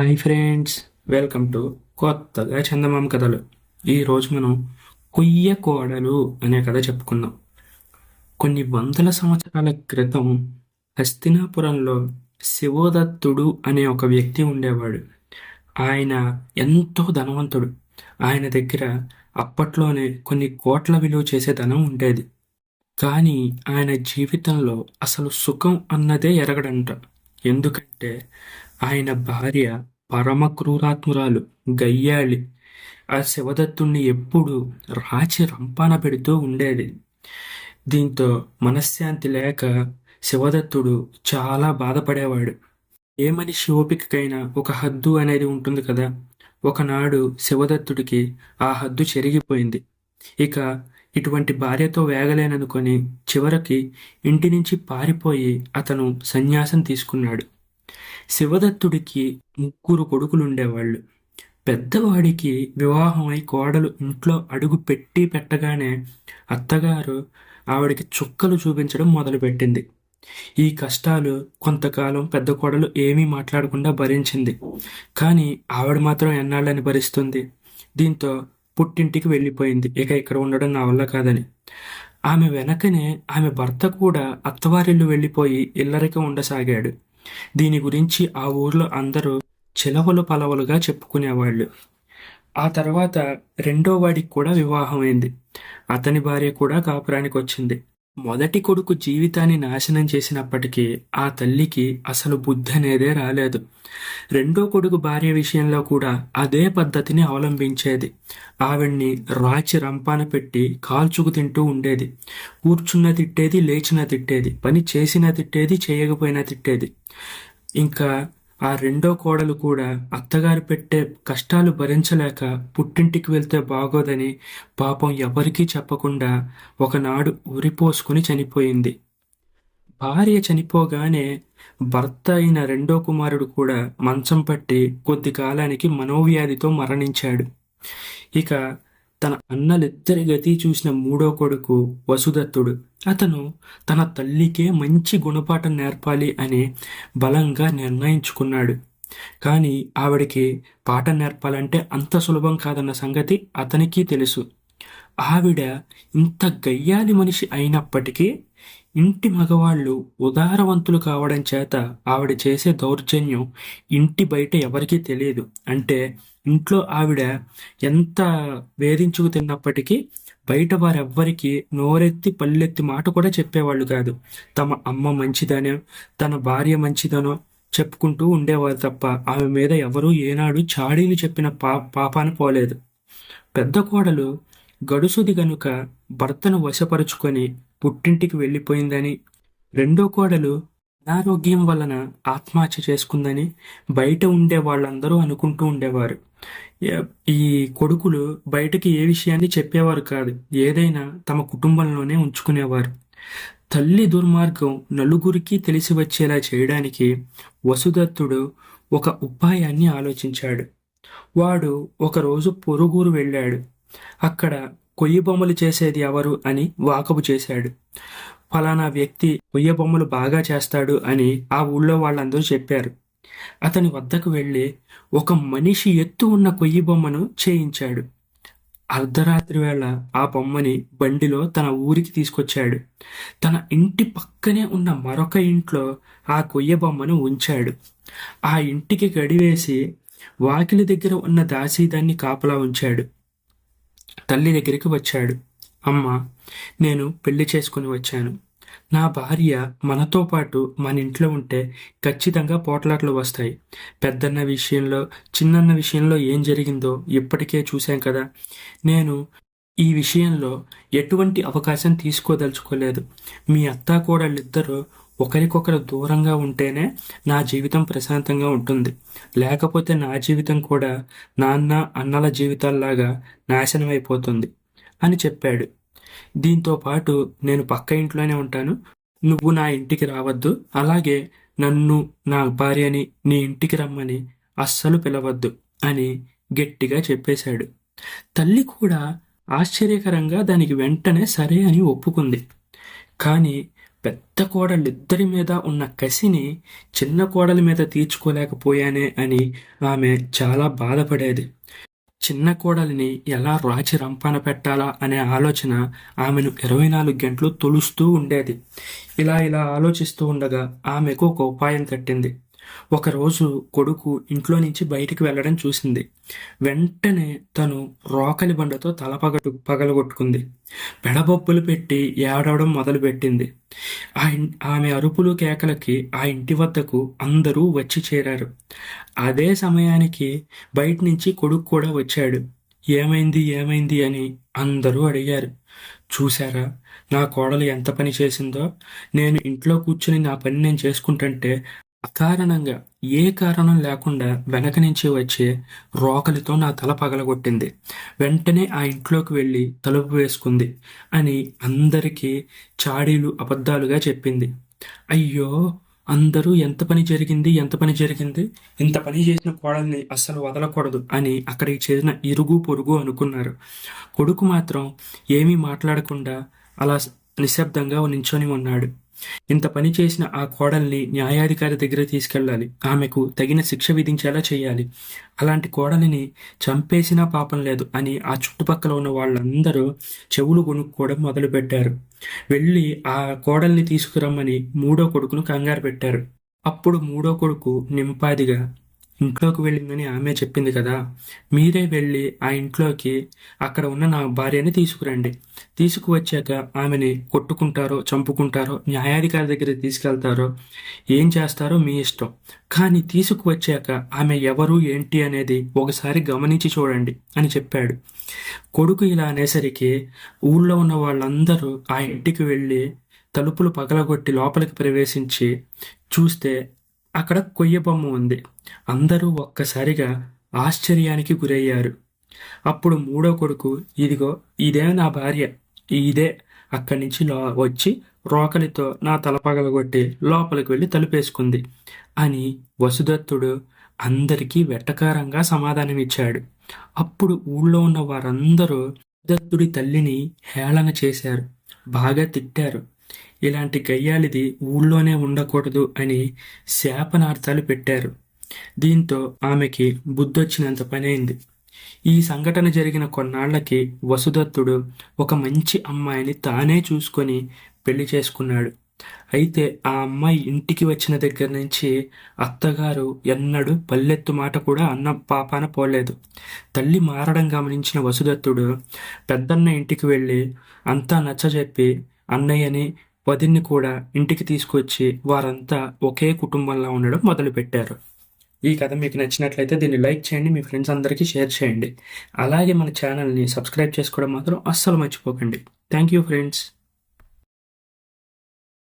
Hi friends, welcome to కొత్తగా చందమామ కథలు. ఈరోజు మనం కొయ్య కోడలు అనే కథ చెప్పుకుందాం. కొన్ని వందల సంవత్సరాల క్రితం హస్తినాపురంలో శివోదత్తుడు అనే ఒక వ్యక్తి ఉండేవాడు. ఆయన ఎంతో ధనవంతుడు. ఆయన దగ్గర అప్పట్లోనే కొన్ని కోట్ల విలువ చేసే ధనం ఉండేది. కానీ ఆయన జీవితంలో అసలు సుఖం అన్నదే ఎరగడంట. ఎందుకంటే ఆయన భార్య పరమ క్రూరాత్మురాలు, గయ్యాళి. ఆ శివదత్తుణ్ణి ఎప్పుడూ రాచి రంపాన పెడుతూ ఉండేది. దీంతో మనశ్శాంతి లేక శివదత్తుడు చాలా బాధపడేవాడు. ఏ మనిషి ఓపికకైనా ఒక హద్దు అనేది ఉంటుంది కదా. ఒకనాడు శివదత్తుడికి ఆ హద్దు చెరిగిపోయింది. ఇక ఇటువంటి భార్యతో వేగలేననుకొని చివరికి ఇంటి నుంచి పారిపోయి అతను సన్యాసం తీసుకున్నాడు. శివదత్తుడికి ముగ్గురు కొడుకులుండేవాళ్ళు. పెద్దవాడికి వివాహమై కోడలు ఇంట్లో అడుగు పెట్టి పెట్టగానే అత్తగారు ఆవిడకి చుక్కలు చూపించడం మొదలుపెట్టింది. ఈ కష్టాలు కొంతకాలం పెద్ద కోడలు ఏమీ మాట్లాడకుండా భరించింది. కానీ ఆవిడ మాత్రం ఎన్నాళ్ళని భరిస్తుంది. దీంతో పుట్టింటికి వెళ్ళిపోయింది. ఇక ఇక్కడ ఉండడం నా వల్ల కాదని. ఆమె వెనకనే ఆమె భర్త కూడా అత్తవారిల్లు వెళ్ళిపోయి ఇల్లరికం ఉండసాగాడు. దీని గురించి ఆ ఊర్లో అందరూ చిలవలు పలవలుగా చెప్పుకునేవాళ్ళు. ఆ తర్వాత రెండో వాడికి కూడా వివాహమైంది. అతని భార్య కూడా కాపురానికి వచ్చింది. మొదటి కొడుకు జీవితాన్ని నాశనం చేసినప్పటికీ ఆ తల్లికి అసలు బుద్ధి అనేదే రాలేదు. రెండో కొడుకు భార్య విషయంలో కూడా అదే పద్ధతిని అవలంబించేది. ఆవిడ్ని రాచి రంపాన పెట్టి కాల్చుకు తింటూ ఉండేది. కూర్చున్న తిట్టేది, లేచిన తిట్టేది, పని చేసినా తిట్టేది, చేయకపోయినా తిట్టేది. ఇంకా ఆ రెండో కోడలు కూడా అత్తగారు పెట్టే కష్టాలు భరించలేక పుట్టింటికి వెళ్తే బాగోదని పాపం ఎవరికీ చెప్పకుండా ఒకనాడు ఉరిపోసుకుని చనిపోయింది. భార్య చనిపోగానే భర్త అయిన రెండో కుమారుడు కూడా మంచం పట్టి కొద్ది కాలానికి మనోవ్యాధితో మరణించాడు. ఇక తన అన్నలిద్దరి గతి చూసిన మూడో కొడుకు వసుదత్తుడు. అతను తన తల్లికే మంచి గుణపాఠం నేర్పాలి అని బలంగా నిర్ణయించుకున్నాడు. కానీ ఆవిడికి పాఠం నేర్పాలంటే అంత సులభం కాదన్న సంగతి అతనికి తెలుసు. ఆవిడ ఇంత గయ్యాలి మనిషి అయినప్పటికీ ఇంటి మగవాళ్ళు ఉదారవంతులు కావడం చేత ఆవిడ చేసే దౌర్జన్యం ఇంటి బయట ఎవరికీ తెలియదు. అంటే ఇంట్లో ఆవిడ ఎంత వేధించుకు తిన్నప్పటికీ బయట వారెవ్వరికీ నోరెత్తి పల్లెత్తి మాట కూడా చెప్పేవాళ్ళు కాదు. తమ అమ్మ మంచిదనో తన భార్య మంచిదనో చెప్పుకుంటూ ఉండేవారు తప్ప ఆమె మీద ఎవరూ ఏనాడు చాడీలు చెప్పిన పాపాన పోలేదు. పెద్ద కోడలు గడుసుది గనుక భర్తను వశపరుచుకొని పుట్టింటికి వెళ్ళిపోయిందని, రెండో కోడలు అనారోగ్యం వలన ఆత్మహత్య చేసుకుందని బయట ఉండే వాళ్ళందరూ అనుకుంటూ ఉండేవారు. ఈ కొడుకులు బయటకి ఏ విషయాన్ని చెప్పేవారు కాదు. ఏదైనా తమ కుటుంబంలోనే ఉంచుకునేవారు. తల్లి దుర్మార్గం నలుగురికి తెలిసి వచ్చేలా చేయడానికి వసుదత్తుడు ఒక ఉపాయాన్ని ఆలోచించాడు. వాడు ఒకరోజు పొరుగురు వెళ్ళాడు. అక్కడ కొయ్య బొమ్మలు చేసేది ఎవరు అని వాకబు చేశాడు. ఫలానా వ్యక్తి కొయ్య బొమ్మలు బాగా చేస్తాడు అని ఆ ఊళ్ళో వాళ్ళందరూ చెప్పారు. అతని వద్దకు వెళ్ళి ఒక మనిషి ఎత్తు ఉన్న కొయ్యి బొమ్మను చేయించాడు. అర్ధరాత్రి వేళ ఆ బొమ్మని బండిలో తన ఊరికి తీసుకొచ్చాడు. తన ఇంటి పక్కనే ఉన్న మరొక ఇంట్లో ఆ కొయ్య బొమ్మను ఉంచాడు. ఆ ఇంటికి గడివేసి వాకిలి దగ్గర ఉన్న దాసీదాన్ని కాపలా ఉంచాడు. తల్లి దగ్గరికి వచ్చాడు. అమ్మ, నేను పెళ్లి చేసుకుని వచ్చాను. నా భార్య మనతో పాటు మన ఇంట్లో ఉంటే ఖచ్చితంగా పోట్లాట్లు వస్తాయి. పెద్దన్న విషయంలో చిన్నన్న విషయంలో ఏం జరిగిందో ఇప్పటికే చూశాం కదా. నేను ఈ విషయంలో ఎటువంటి అవకాశం తీసుకోదలుచుకోలేదు. మీ అత్తా కోడళ్ళిద్దరూ ఒకరికొకరు దూరంగా ఉంటేనే నా జీవితం ప్రశాంతంగా ఉంటుంది. లేకపోతే నా జీవితం కూడా నాన్న అన్నల జీవితాల్లాగా నాశనమైపోతుంది అని చెప్పాడు. దీంతో పాటు నేను పక్క ఇంట్లోనే ఉంటాను. నువ్వు నా ఇంటికి రావద్దు. అలాగే నన్ను, నా భార్యని నీ ఇంటికి రమ్మని అస్సలు పిలవద్దు అని గట్టిగా చెప్పేశాడు. తల్లి కూడా ఆశ్చర్యకరంగా దానికి వెంటనే సరే అని ఒప్పుకుంది. కానీ పెద్ద కోడలిద్దరి మీద ఉన్న కసిని చిన్న కోడలి మీద తీర్చుకోలేకపోయానే అని ఆమె చాలా బాధపడేది. చిన్న కోడలిని ఎలా రాచి రంపాన పెట్టాలా అనే ఆలోచన ఆమెను 24 గంటలు తొలుస్తూ ఉండేది. ఇలా ఆలోచిస్తూ ఉండగా ఆమెకు ఒక ఉపాయం తట్టింది. ఒకరోజు కొడుకు ఇంట్లో నుంచి బయటికి వెళ్ళడం చూసింది. వెంటనే తను రోకలి బండతో తల పగలగొట్టుకుంది. పెడబొబ్బులు పెట్టి ఏడవడం మొదలుపెట్టింది. ఆమె అరుపులు కేకలకి ఆ ఇంటి వద్దకు అందరూ వచ్చి చేరారు. అదే సమయానికి బయట నుంచి కొడుకు కూడా వచ్చాడు. ఏమైంది ఏమైంది అని అందరూ అడిగారు. చూశారా, నా కోడలు ఎంత పని చేసిందో? నేను ఇంట్లో కూర్చుని నా పని నేను చేసుకుంటుంటే అకారణంగా ఏ కారణం లేకుండా వెనక నుంచి వచ్చే రోకలితో నా తల పగలగొట్టింది. వెంటనే ఆ ఇంట్లోకి వెళ్ళి తలుపు వేసుకుంది అని అందరికీ చాడీలు అబద్ధాలుగా చెప్పింది. అయ్యో, అందరూ ఎంత పని జరిగింది ఇంత పని చేసిన కోడల్ని అస్సలు వదలకూడదు అని అక్కడికి చేరిన ఇరుగు పొరుగు అనుకున్నారు. కొడుకు మాత్రం ఏమీ మాట్లాడకుండా అలా నిశ్శబ్దంగా నించొని ఉన్నాడు. ఇంత పని చేసిన ఆ కోడల్ని న్యాయాధికారి దగ్గర తీసుకెళ్ళాలి. ఆమెకు తగిన శిక్ష విధించేలా చేయాలి. అలాంటి కోడలిని చంపేసినా పాపం లేదు అని ఆ చుట్టుపక్కల ఉన్న వాళ్ళందరూ చెవులు కొనుక్కోవడం మొదలుపెట్టారు. వెళ్ళి ఆ కోడల్ని తీసుకురమ్మని మూడో కొడుకును కంగారు పెట్టారు. అప్పుడు మూడో కొడుకు నింపాదిగా, ఇంట్లోకి వెళ్ళిందని ఆమె చెప్పింది కదా, మీరే వెళ్ళి ఆ ఇంట్లోకి అక్కడ ఉన్న నా భార్యని తీసుకురండి. తీసుకువచ్చాక ఆమెని కొట్టుకుంటారో చంపుకుంటారో న్యాయాధికారి దగ్గరికి తీసుకెళ్తారో ఏం చేస్తారో మీ ఇష్టం. కానీ తీసుకువచ్చాక ఆమె ఎవరు ఏంటి అనేది ఒకసారి గమనించి చూడండి అని చెప్పాడు. కొడుకు ఇలా అనేసరికి ఊళ్ళో ఉన్న వాళ్ళందరూ ఆ ఇంటికి వెళ్ళి తలుపులు పగలగొట్టి లోపలికి ప్రవేశించి చూస్తే అక్కడ కొయ్య బొమ్మ ఉంది. అందరూ ఒక్కసారిగా ఆశ్చర్యానికి గురయ్యారు. అప్పుడు మూడో కొడుకు, ఇదిగో ఇదే నా భార్య, ఇదే అక్కడి నుంచి వచ్చి రోకలితో నా తల పగలగొట్టి లోపలికి వెళ్ళి తలుపేసుకుంది అని వసుదత్తుడు అందరికీ వెటకారంగా సమాధానమిచ్చాడు. అప్పుడు ఊళ్ళో ఉన్న వారందరూ వసుదత్తుడి తల్లిని హేళన చేశారు, బాగా తిట్టారు. ఇలాంటి గయ్యాలిది ఊళ్ళోనే ఉండకూడదు అని శాపనార్థాలు పెట్టారు. దీంతో ఆమెకి బుద్ధొచ్చినంత పనైంది. ఈ సంఘటన జరిగిన కొన్నాళ్లకి వసుదత్తుడు ఒక మంచి అమ్మాయిని తానే చూసుకొని పెళ్లి చేసుకున్నాడు. అయితే ఆ అమ్మాయి ఇంటికి వచ్చిన దగ్గర నుంచి అత్తగారు ఎన్నడూ పల్లెత్తు మాట కూడా అన్న పాపాన పోలేదు. తల్లి మారడం గమనించిన వసుదత్తుడు పెద్దన్న ఇంటికి వెళ్ళి అంతా నచ్చజెప్పి అన్నయ్యని వదిన్ని కూడా ఇంటికి తీసుకొచ్చి వారంతా ఒకే కుటుంబంలో ఉండడం మొదలుపెట్టారు. ఈ కథ మీకు నచ్చినట్లయితే దీన్ని లైక్ చేయండి, మీ ఫ్రెండ్స్ అందరికీ షేర్ చేయండి. అలాగే మన ఛానల్ని సబ్స్క్రైబ్ చేసుకోవడం మాత్రం అస్సలు మర్చిపోకండి. Thank you friends.